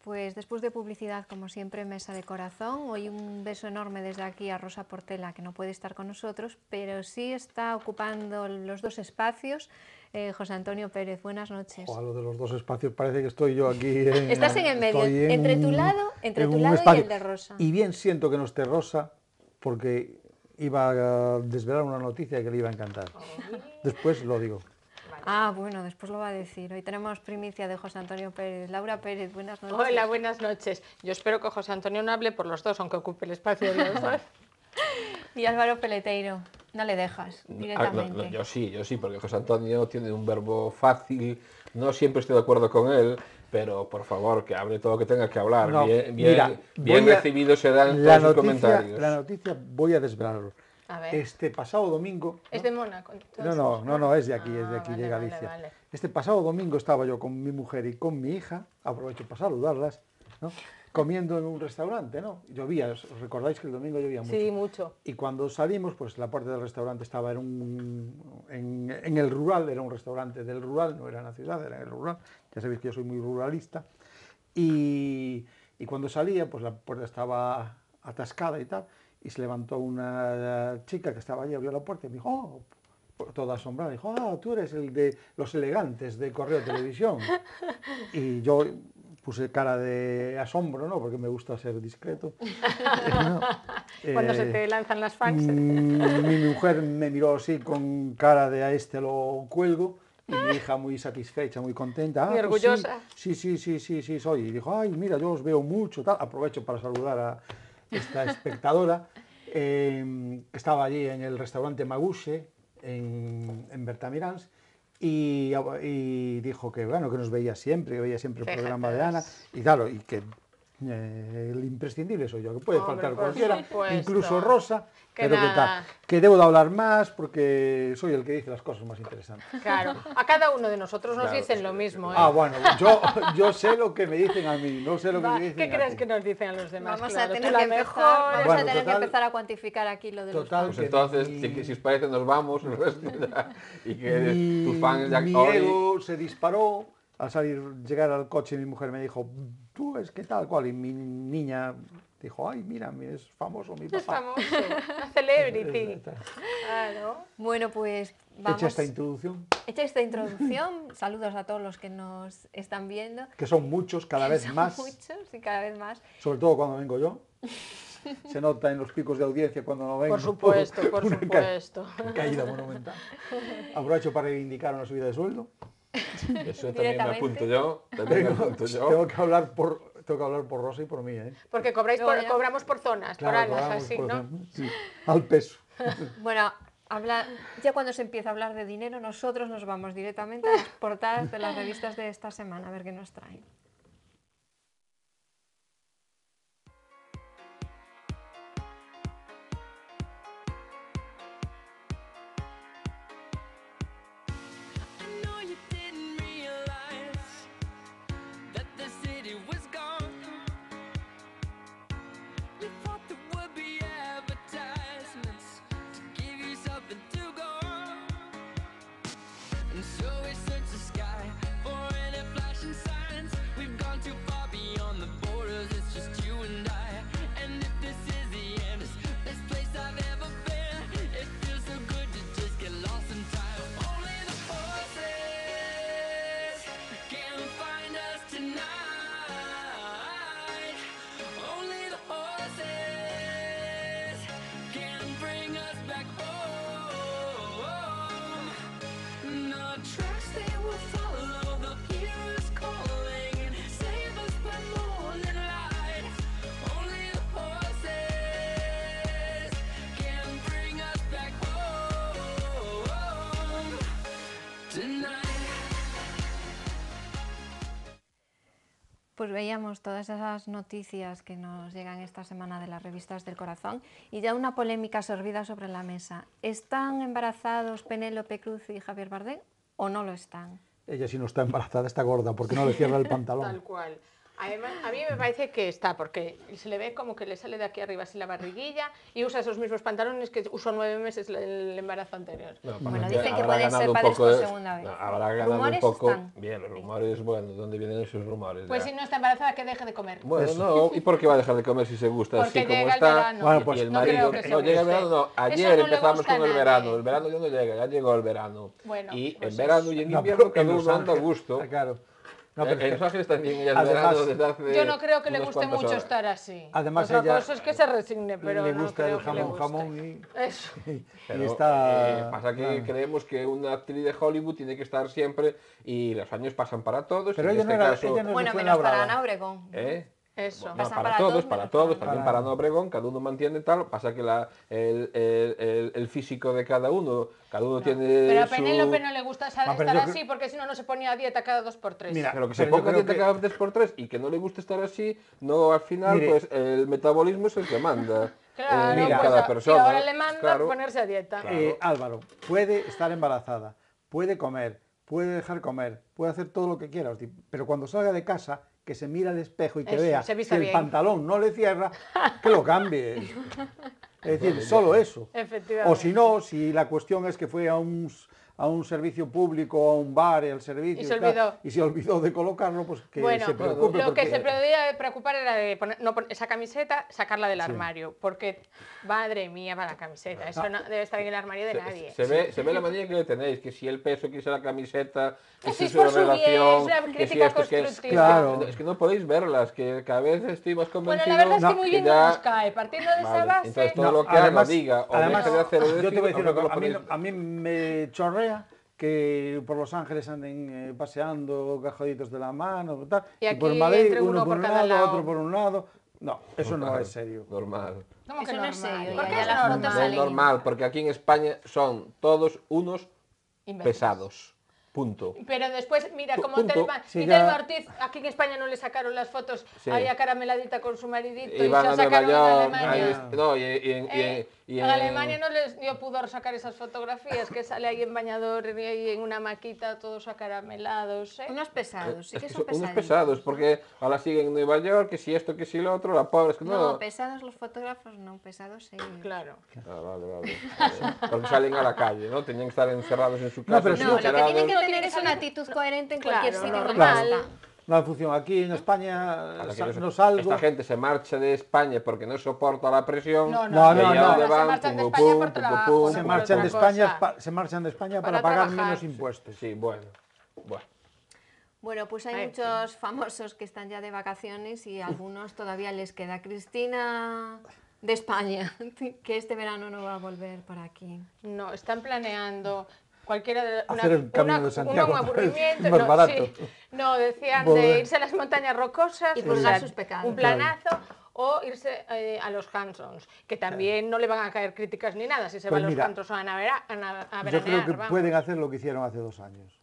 Pues después de publicidad, como siempre, Mesa de Corazón. Hoy un beso enorme desde aquí a Rosa Portela, que no puede estar con nosotros, pero sí está ocupando los dos espacios. José Antonio Pérez, buenas noches. O a lo de los dos espacios parece que estoy yo aquí. Estás en el medio, entre tu lado y el de Rosa. Y bien siento que no esté Rosa, porque iba a desvelar una noticia que le iba a encantar. Después lo digo. Ah, bueno, después lo va a decir. Hoy tenemos primicia de José Antonio Pérez. Laura Pérez, buenas noches. Hola, buenas noches. Yo espero que José Antonio no hable por los dos, aunque ocupe el espacio de los dos. Y Álvaro Peleteiro, no le dejas directamente. No, yo sí, porque José Antonio tiene un verbo fácil, no siempre estoy de acuerdo con él, pero por favor, que hable todo lo que tenga que hablar. No, bien recibidos serán todos sus comentarios. La noticia voy a desvelarlo. A ver. Este pasado domingo... ¿Es de Mónaco? No, es de aquí, vale, de Galicia. Vale. Este pasado domingo estaba yo con mi mujer y con mi hija, aprovecho para saludarlas, ¿no? Comiendo en un restaurante, ¿no? Llovía, ¿os recordáis que el domingo llovía mucho? Sí, mucho. Y cuando salimos, pues la puerta del restaurante estaba en el rural, era un restaurante del rural, no era en la ciudad, era en el rural, ya sabéis que yo soy muy ruralista, y cuando salía, pues la puerta estaba atascada y tal, y se levantó una chica que estaba allí, abrió la puerta y me dijo, oh, toda asombrada, dijo, tú eres el de Los Elegantes de Correo Televisión. Y yo puse cara de asombro, ¿no? Porque me gusta ser discreto. Cuando se te lanzan las fans. Mi mujer me miró así con cara de a este lo cuelgo, y mi hija muy satisfecha, muy contenta. Muy orgullosa. Pues sí, soy. Y dijo, ay, mira, yo os veo mucho, tal. Aprovecho para saludar a esta espectadora que estaba allí en el restaurante Maguxe, en Bertamirans, y dijo que bueno, que nos veía siempre, el programa de Ana, y claro, y que el imprescindible soy yo, que puede faltar cualquiera, incluso Rosa, pero que debo de hablar más porque soy el que dice las cosas más interesantes. Claro, a cada uno de nosotros nos dicen lo mismo. Bueno, yo sé lo que me dicen a mí, no sé lo que me dicen ¿Qué crees que nos dicen a los demás? Vamos claro, a tener que empezar a cuantificar aquí lo de los fans. Pues entonces, si os parece, nos vamos y que tus fans ya mi ego se disparó. Al llegar al coche, mi mujer me dijo, tú es que tal cual, y mi niña dijo, ay, mira, es famoso mi papá. Es famoso, una celebrity. Claro. Bueno, pues vamos. Hecha esta introducción, saludos a todos los que nos están viendo. que son muchos, cada vez más. Muchos y cada vez más. Sobre todo cuando vengo yo. Se nota en los picos de audiencia cuando no vengo. Por supuesto. Caída monumental. Aprovecho para reivindicar una subida de sueldo. Eso también me apunto yo. Tengo que hablar por Rosa y por mí, ¿eh? Porque cobramos por zonas, claro, por años, así, ¿no? Sí, al peso. Bueno, ya cuando se empieza a hablar de dinero, nosotros nos vamos directamente a las portadas de las revistas de esta semana, a ver qué nos traen. Pues veíamos todas esas noticias que nos llegan esta semana de las revistas del corazón y ya una polémica servida sobre la mesa. ¿Están embarazados Penélope Cruz y Javier Bardem o no lo están? Ella si no está embarazada está gorda porque no le cierra el pantalón. Tal cual. Además, a mí me parece que está, porque se le ve como que le sale de aquí arriba así la barriguilla y usa esos mismos pantalones que usó 9 meses el embarazo anterior. No, Bueno, porque dicen que habrá puede ser ganado un padres poco por de- segunda vez. no, habrá ganado ¿Rumores un poco. están? Bien, los rumores, bueno, ¿dónde vienen esos rumores? Pues ya? si no está embarazada, que deje de comer. Bueno, no, ¿y por qué va a dejar de comer si se gusta Porque así como llega el está? verano. Bueno, Y pues el no marido, creo que se no llega el guste. verano, no. Eso Ayer no le empezamos gusta a con el nadie. verano ya no llega, ya llegó el verano. Bueno, Y pues en verano y en No, invierno pero cada en Los uno anda a Ángeles, gusto. claro. No, pero es En que Los Ángeles también ella es además- verano desde hace Yo no creo que le unas guste cuantas mucho horas. estar así. Además, Otra ella cosa es que se resigne, pero le no gusta creo el que le jamón, guste. jamón y Eso. Pero, está... pasa que claro. creemos que una actriz de Hollywood tiene que estar siempre y los años pasan para todos. Pero en ella este no era- caso, ella no- Bueno, fue menos para labrada. Ana Obregón. ¿eh? Eso. No, Pasa para para todos, todos, para menos todos, para- también para Ana Obregón, cada uno mantiene tal, pasa que el físico de cada uno tiene Pero a su... Penélope no le gusta pero estar yo así, porque si no, no se ponía a dieta cada 2 por 3. Mira, Pero que se pero yo ponga creo dieta que- cada vez por tres y que no le guste estar así, no, al final, Mire. pues el metabolismo es el que manda Claro, en Mira. pues, cada persona. y ahora le manda claro. ponerse a dieta. Claro. Álvaro, puede estar embarazada, puede comer, puede dejar comer, puede hacer todo lo que quiera, hostia, pero cuando salga de casa, que se mira al espejo y que Eso, vea se si vista el bien. pantalón no le cierra, que lo cambie. Es decir, solo eso. Efectivamente. O si no, si la cuestión es que fue a un servicio público, a un bar, al servicio Y se tal, olvidó. y se olvidó de colocarlo, pues que Bueno, se preocupe. lo que porque- se podía preocupar era de poner, esa camiseta, sacarla del armario, porque, madre mía, para la camiseta, eso no debe estar en el armario de nadie. Se ve la manía que le tenéis, que si el peso, que si la camiseta, que si si es su por su bien, relación, es una que si crítica esto, que es... constructiva. Claro. Es que no podéis verlas, que cada vez estoy más Bueno, convencido... la verdad es que No, muy que bien no ya- nos cae, partiendo de esa Vale, base. entonces todo No, lo que además- haga, diga, o además, deje de hacer o decir, yo te voy a decir una cosa, ponéis... a mí me chorrea que por Los Ángeles anden paseando cajaditos de la mano tal, Y por aquí Madrid entre uno uno por por un cada lado, lado. otro por un lado. No, eso no es serio. Normal. ¿Cómo que Eso no es normal? serio, ¿Por ya, qué ya es la foto normal? No es sale. normal, porque aquí en España son todos unos Imbéciles. pesados. Punto. Pero después, mira, como Punto. Telma, Sí, y ya. Telma Ortiz, aquí en España no le sacaron las fotos Sí. ahí acarameladita con su maridito y Iban se a Nueva sacaron en York, Alemania. no, En Alemania no les dio pudor sacar esas fotografías, que sale ahí en bañador y ahí en una maquita todos acaramelados, ¿eh? Unos pesados, sí Es que que son son unos pesaditos. pesados, porque ahora siguen en Nueva York, que si esto, que si lo otro, la pobre, es que No, no... pesados los fotógrafos, no, pesados sí. Claro. Ah, vale. Porque salen a la calle, ¿no? Tenían que estar encerrados en su casa. pero No, sí, lo que encerrados. tienen que No tener tiene es que una salir- actitud coherente en Claro, cualquier sitio donde normal. está. No funciona. Aquí en España A la que yo sé, no salgo. Esta gente se marcha de España porque no soporta la presión. No, No, y no, allá no. donde Se van, marchan de pum, España pum, por pum, trabajo, pum, no se por marchan de otra España, cosa. se marchan de España Para para pagar trabajar. menos impuestos. Sí, bueno. Bueno, pues hay Ay, muchos famosos que están ya de vacaciones y a algunos todavía les queda. Cristina de España, que este verano no va a volver por aquí. No, están planeando cualquiera de Hacer el Camino de Santiago un otra vez, aburrimiento, más no, barato. sí. No, decían Volver. de irse a las montañas rocosas Y purgar o sea, sus pecados. un planazo, o irse a los Hansons, que también no le van a caer críticas ni nada si se Pues va a los mira, Hansons a veranear. Yo creo que vamos. pueden hacer lo que hicieron hace 2 años.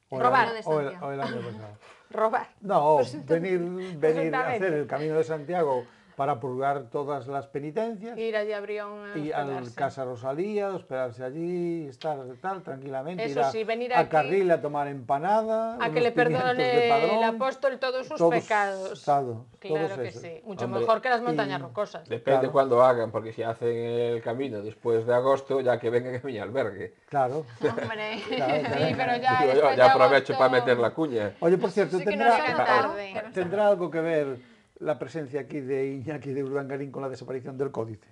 O el Robar. año- o el año pasado. Robar. No, venir a Perfectamente. hacer el Camino de Santiago para purgar todas las penitencias Ir allí a Brión a y al hospedarse. Casa Rosalía, hospedarse allí, estar tal, tranquilamente, Eso ir a, sí, venir a aquí Carril a tomar empanada, A que unos le pimientos de perdone Padrón, el apóstol todos sus todos, pecados. claro, Claro todos que esos. sí, mucho Hombre, mejor que las montañas y- rocosas. Depende Claro. cuándo hagan, porque si hacen el camino después de agosto, ya que vengan a mi albergue. Claro. Hombre, Sí, pero ya Digo yo, después de ya aprovecho agosto- para meter la cuña. Oye, por cierto, Sí que nos llegan tarde. ¿tendrá algo que ver la presencia aquí de Iñaki de Urdangarín con la desaparición del códice?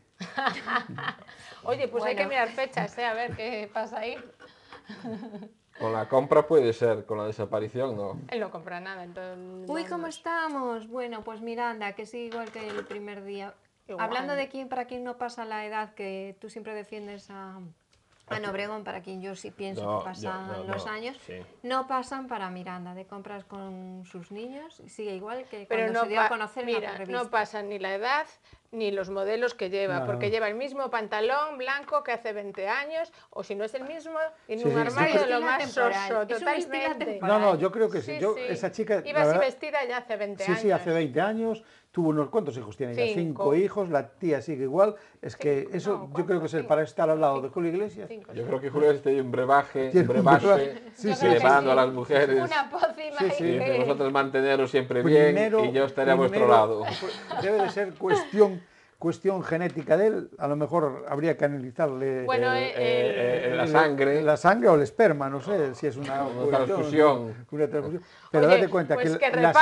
Oye, pues hay Bueno. que mirar fechas, a ver qué pasa ahí. Con la compra puede ser, con la desaparición no. Él no compra nada, entonces... uy, no ¿cómo nos- estamos? Bueno, pues Miranda, que sí, igual que el primer día. Igual. Hablando de quién, para quién no pasa la edad, que tú siempre defiendes a Ana Obregón, para quien yo sí pienso No, que pasan yo- no, los no, años, sí. no pasan para Miranda, de compras con sus niños, y sigue igual que Pero cuando no, se dio a conocer en mira, la revista. no pasa ni la edad, ni los modelos que lleva, No, porque no. lleva el mismo pantalón blanco que hace 20 años, o si no es el mismo, en Sí, un sí, armario sí. de lo Estilo más temporal, soso, es un estilo totalmente. temporal. No, yo creo que sí. Esa chica, Iba la así verdad, vestida ya hace 20 sí, años. sí, hace 20 años, tuvo unos cuantos hijos, tiene ya 5 5. hijos, la tía sigue igual, es que Cinco, eso no, yo creo que es el 4, para estar al lado de 5, Julio Iglesias. 5. Yo creo que Julio Iglesias tiene un brebaje, Tiene un brebaje, sí, Yo sí, creo que llevando a sí. las mujeres. Una pócima Sí, sí. Y dice, que... vosotros manteneros siempre bien y yo estaré a vuestro lado. Debe de ser cuestión genética de él, a lo mejor habría que analizarle Bueno, La sangre. la sangre o el esperma, no sé si es una transfusión. una transfusión. Pero Oye, date cuenta pues que que las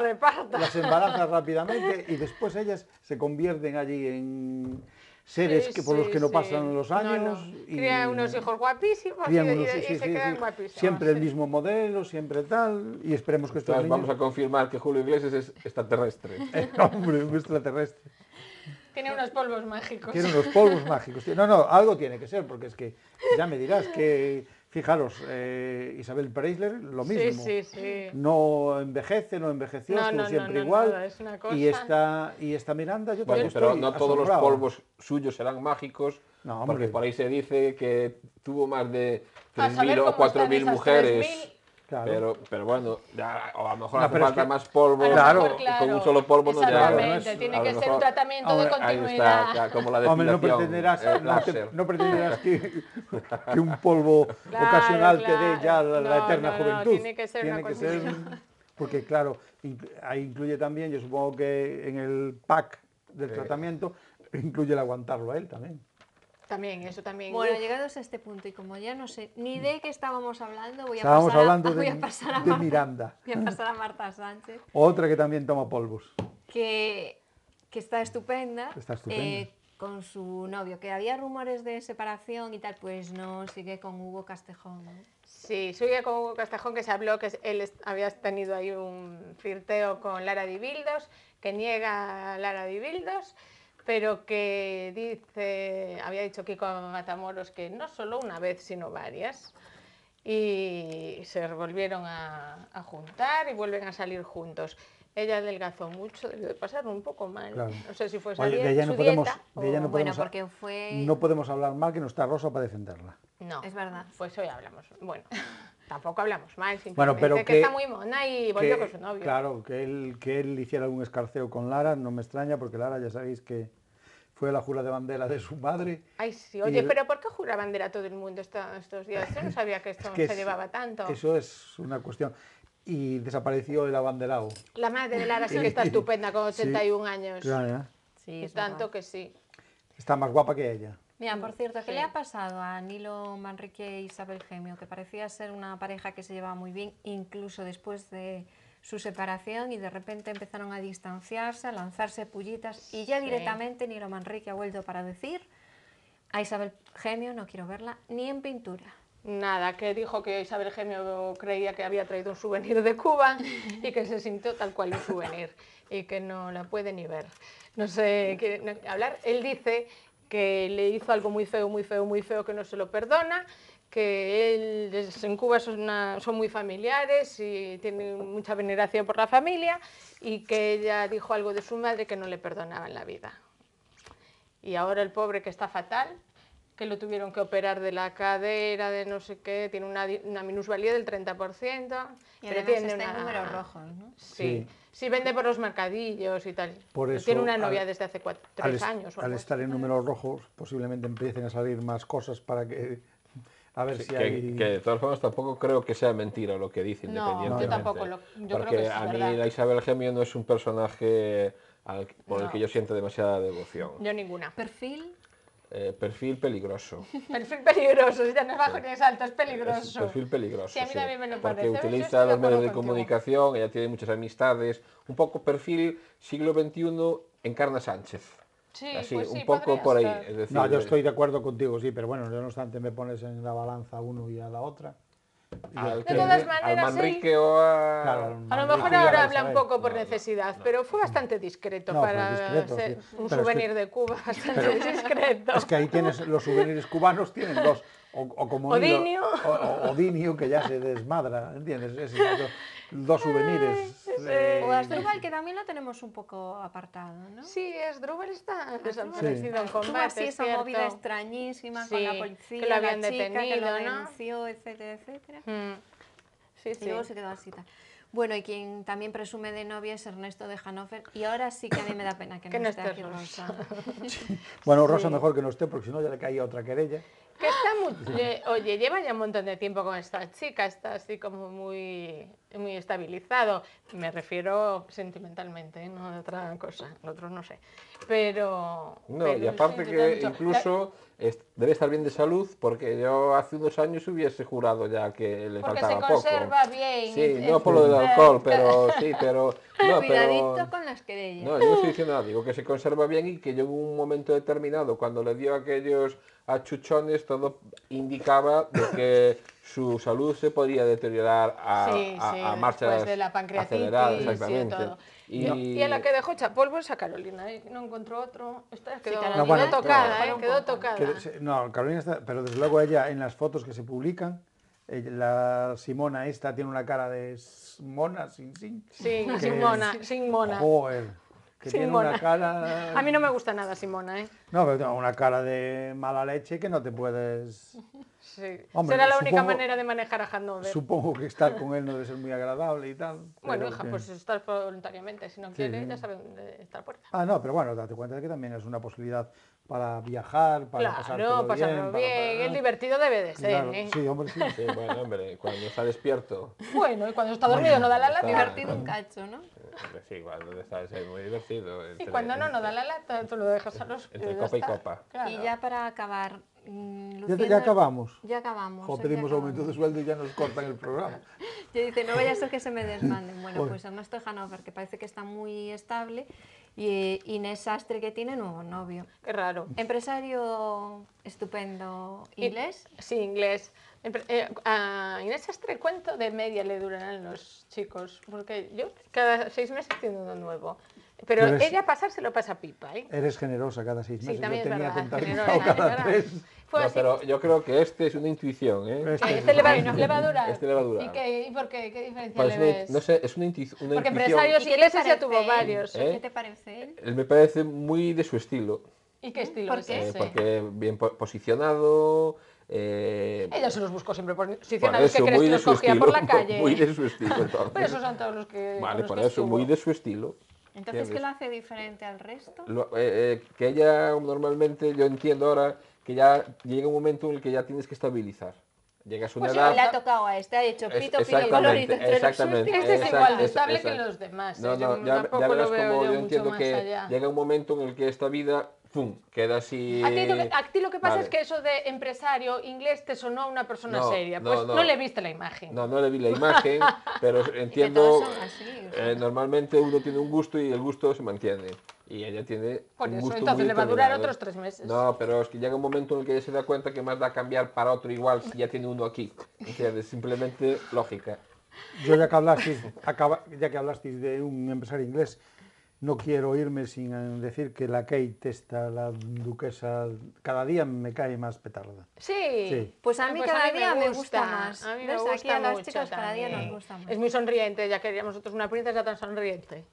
reparta. las embaraza rápidamente y después ellas se convierten allí en seres Sí, por los que no sí. pasan los años. No. Y Crían unos hijos guapísimos crían y, unos- y sí, se sí, quedan sí. guapísimos. Siempre el sí. mismo modelo, siempre tal, y esperemos que estos Entonces niños... vamos a confirmar que Julio Iglesias es extraterrestre. Hombre, un extraterrestre. Tiene unos polvos mágicos. Tiene unos polvos mágicos. No, algo tiene que ser, porque es que ya me dirás que, fijaros, Isabel Preisler, lo mismo. Sí. No envejece, no envejeció, estuvo siempre igual. nada, es una cosa... Y esta Miranda, yo Bueno, también pero estoy no todos los asombrado. polvos suyos serán mágicos, No, hombre. porque por ahí se dice que tuvo más de A saber 3.000 o cómo están 4.000 esas mujeres. 3.000. Claro. Pero bueno, ya, o a lo mejor No, hace pero es falta que- más polvo. A lo Claro. mejor, Y con un solo polvo no llega. Exactamente, No es- tiene a que lo ser un mejor- tratamiento de Hombre, Ahí continuidad. está, como la Hombre, no depilación pretenderás, láser. no pretenderás que un polvo Claro, ocasional te claro. dé ya la No, eterna no, juventud. tiene que ser Tiene una que cosa- ser porque claro, ahí incluye también, yo supongo que en el pack del tratamiento incluye el aguantarlo a él también. También, eso también. Bueno, uf. llegados a este punto y como ya no sé ni de qué estábamos hablando, voy a Estábamos pasar hablando voy de- a pasar a de Marta, Miranda. Voy a pasar a Marta Sánchez, Otra que también toma polvos. que está estupenda, Está estupenda. con su novio, que había rumores de separación y tal, pues no, sigue con Hugo Castejón, ¿no? Sí, sigue con Hugo Castejón, que se habló que había tenido ahí un flirteo con Lara Dibildos, que niega a Lara Dibildos, pero que había dicho Kiko Matamoros que no solo una vez, sino varias. Y se volvieron a juntar y vuelven a salir juntos. Ella adelgazó mucho, debió de pasar un poco mal. Claro. No sé si fue Oye, de ella no su podemos, dieta de ella no o- Bueno, podemos, porque fue... no podemos hablar mal, que no está Rosa para defenderla. No, Es verdad. Pues hoy hablamos. Bueno, tampoco hablamos mal, simplemente Bueno, pero que que- está muy mona y volvió con su novio. Claro, que él hiciera algún escarceo con Lara no me extraña, porque Lara ya sabéis que fue la jura de bandera de su madre. Ay, sí, Y oye, el- pero ¿por qué jura bandera todo el mundo estos días? Yo no sabía que esto que se es- llevaba tanto. Eso es una cuestión. Y desapareció el abanderado. La madre de Lara sí que está estupenda con 81 años. Ya, ya. Sí, Y es tanto verdad. que sí. Está más guapa que ella. Mira, por cierto, ¿qué Sí. le ha pasado a Nilo Manrique e Isabel Gemio? Que parecía ser una pareja que se llevaba muy bien, incluso después de su separación, y de repente empezaron a distanciarse, a lanzarse pullitas, y ya Sí. directamente Nilo Manrique ha vuelto para decir: a Isabel Gemio no quiero verla ni en pintura. Nada, que dijo que Isabel Gemio creía que había traído un souvenir de Cuba y que se sintió tal cual un souvenir y que no la puede ni ver. No sé qué hablar. Él dice que le hizo algo muy feo, muy feo, muy feo, que no se lo perdona, que ellos en Cuba son muy familiares y tienen mucha veneración por la familia, y que ella dijo algo de su madre que no le perdonaba en la vida. Y ahora el pobre, que está fatal, que lo tuvieron que operar de la cadera, de no sé qué, tiene una minusvalía del 30%. Y pero además tiene está en una- números rojos, ¿no? Sí, sí vende por los mercadillos y tal. Por Pero eso, tiene una novia al- desde hace Al 3 est- años. o al algo estar así. en números rojos, posiblemente empiecen a salir más cosas para que... A ver si Que, hay... que de todas formas tampoco creo que sea mentira lo que dice, No, yo independientemente. tampoco yo creo Porque que sí es a mí verdad. la Isabel Gemio no es un personaje por el No. que yo siento demasiada devoción. Yo ninguna. Perfil, Perfil peligroso. Perfil peligroso, ya no es bajo ni es alto, es Es peligroso. perfil peligroso. Sí, a mí también me lo Porque parece. Yo estoy utiliza de los medios acuerdo de contigo. comunicación, ella tiene muchas amistades. Un poco perfil siglo XXI Encarna Sánchez. Sí, Así, pues sí, un poco podría por ahí. estar. Es decir, No, yo estoy de acuerdo contigo, sí, pero bueno, yo no obstante me pones en la balanza a uno y a la otra. Y yo- De todas al maneras, Manrique o a... Claro, A lo Manrique mejor ya ahora vais a habla un ver. poco por necesidad, pero fue bastante discreto No, fue para discreto, ser sí. un Pero es que- souvenir de Cuba, bastante discreto. Es que ahí tienes los souvenirs cubanos, tienen dos. O como Odinio. Odinio, que ya se desmadra, ¿entiendes? Es dos souvenirs. O Asdrúbal, que también lo tenemos un poco apartado, ¿no? Sí, Asdrúbal está desaparecido en Tuvo combate, así es esa movida cierto. extrañísima con Sí, la policía, que lo habían la chica que lo detenido, ¿no? denunció, etcétera, etcétera. Sí, Y sí. luego se quedó así. Bueno, y quien también presume de novia es Ernesto de Hannover. Y ahora sí que a mí me da pena que no esté aquí Rosa. Bueno, Rosa mejor que no esté, porque si no ya le caía otra querella. Que está muy... Oye, lleva ya un montón de tiempo con esta chica, está así como muy estabilizado. Me refiero sentimentalmente, no de otra cosa, el otro no sé. Pero... No, y aparte sí, que mucho. incluso debe estar bien de salud, porque yo hace unos años hubiese jurado ya que le Porque se faltaba poco. conserva bien. Sí, no por lo del alcohol, pero sí, pero... No, Cuidadito pero... con las querellas. No, yo no estoy diciendo nada, digo que se conserva bien y que yo en un momento determinado, cuando le dio aquellos achuchones, todo indicaba de que su salud se podría deteriorar Sí, a sí, marchas después de la pancreatitis aceleradas, y de exactamente. todo. Y... Y a la que dejó chapolvo es a Carolina, ¿eh? No encontró otro. Esta quedó, Carolina No, bueno, tocada, fueron quedó poco. tocada. No, Carolina está, pero desde luego ella en las fotos que se publican, la Simona esta tiene una cara de mona, sin. Sí, que- sin mona, sin mona. Joder, que Sin tiene mona. una cara... A mí no me gusta nada Simona, ¿eh? No, pero tiene una cara de mala leche que no te puedes... Sí. Hombre, Será la única supongo- manera de manejar a Hannover. Supongo que estar con él no debe ser muy agradable y tal. Bueno, pero hija, que- pues estar voluntariamente. Si no quiere, sí. ya sabe dónde está la puerta. Ah, no, pero bueno, date cuenta de que también es una posibilidad para viajar, para pasártelo Claro, pasarlo bien. El divertido debe de ser, Claro, ¿eh? sí, hombre, sí. Sí, bueno, hombre, cuando está despierto, Bueno, y cuando está dormido no da la lata. Divertido un cacho, ¿no? sí, cuando está es muy divertido. Y cuando no da la lata, tú lo dejas a los... Entre ya copa y está. copa. Claro. Y ya para acabar, Ya Luciendo- acabamos. Ya acabamos. O ya pedimos acabamos. aumento de sueldo y ya nos cortan el programa. Yo dice, no vaya a ser que se me desmanden. Bueno, Bueno. pues Ernesto de Hannover, que parece que está muy estable, y Inés Sastre, que tiene nuevo novio. Qué raro. Empresario estupendo, inglés. Sí, inglés. A Inés Sastre, ¿cuánto de media le durarán los chicos? Porque yo cada 6 meses tengo uno nuevo. Pero Tú eres- ella se lo pasa pipa, ¿eh? Eres generosa cada 6 Sí, meses. también Yo es tenía verdad, contabilizado generosa, cada ¿verdad? 3. Fue No, así. pero yo creo que este es una intuición, ¿eh? Este le va a durar. Este le va a durar. ¿Y por qué? ¿Qué diferencia Pues le ves? no sé, es una intuición. Porque empresarios ¿Y qué te ingleses ya parece tuvo él? varios. ¿Eh? ¿Qué te parece él? Él me parece muy de su estilo. ¿Y qué estilo ¿Por es qué? ese? Porque bien posicionado. Ella se los buscó siempre Por posicionados. ¿Qué eso, crees muy que de los su cogía estilo. por la calle? Muy de su estilo, entonces. Pero esos son todos los que. Vale, con los por que eso, estuvo. muy de su estilo. Entonces, ¿qué ¿Entiendes? lo hace diferente al resto? Que ella normalmente, yo entiendo ahora que ya llega un momento en el que ya tienes que estabilizar. Llegas a una Pues edad... Le ha tocado a este, ha hecho pito, pito, Exactamente, colorito entre los exactamente. últimos. Este es igual de Exacto, estable que exacto. los demás. No, ¿eh? no, Yo ya tampoco verás lo veo como yo yo mucho entiendo más que allá. llega un momento en el que esta vida, ¡pum!, queda así... A ti lo que pasa Vale. es que eso de empresario inglés te sonó a una persona No, seria. no, Pues no. no le viste la imagen. No, no le vi la imagen, pero todos entiendo... son así, o sea. Normalmente uno tiene un gusto y el gusto se mantiene. Y ella tiene Por un eso, gusto entonces muy le va a durar determinado. otros 3 meses. No, pero es que llega un momento en el que ella se da cuenta que más da cambiar para otro igual si ya tiene uno aquí. ¿Entiendes? Simplemente lógica. Yo ya que hablasteis de un empresario inglés, no quiero irme sin decir que la Kate esta, la duquesa, cada día me cae más petarda. Sí. Sí. Pues a mí cada día me gusta gusta. más. A mí me ¿Ves? gusta Aquí a las mucho chicas cada día también. nos gusta más. Es muy sonriente, ya queríamos nosotros una princesa tan sonriente.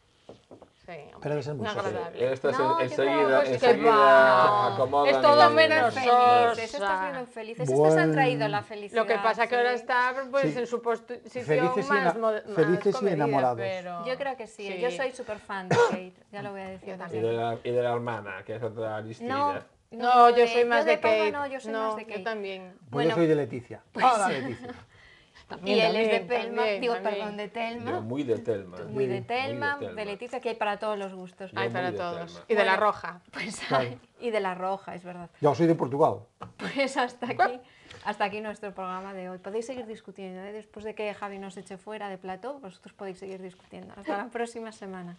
Sí, hombre, Pero debe ser muy muy sosa. agradable. Esta No, yo enseguida, creo que enseguida va. acomodan Es todo y- menos Felices, sosa. estas viven felices. Bueno. Estas han traído la felicidad. Lo que pasa que ahora sí. está pues, Sí. en su posición Felices y más, felices y comedida, enamorados. pero... Yo creo que sí. Sí. Yo soy súper fan de Kate, ya lo voy a decir también. y de la hermana, que es otra listilla. No, No, yo soy más de Paula Kate. no, yo soy No, más de Kate. yo también. Pues Bueno, yo soy de Leticia. Hola, Leticia. Y él es de También, Telma, digo, también. perdón, de Telma. Yo muy de Telma. Muy de Telma, Telma. de Leticia, que hay para todos los gustos. Hay muy para de todos. Telma. Y de la Bueno. roja. Pues Claro. hay- y de la roja, es verdad. Yo soy de Portugal. Pues hasta aquí nuestro programa de hoy. Podéis seguir discutiendo, ¿eh? Después de que Javi nos eche fuera de plató, vosotros podéis seguir discutiendo. Hasta la próxima semana.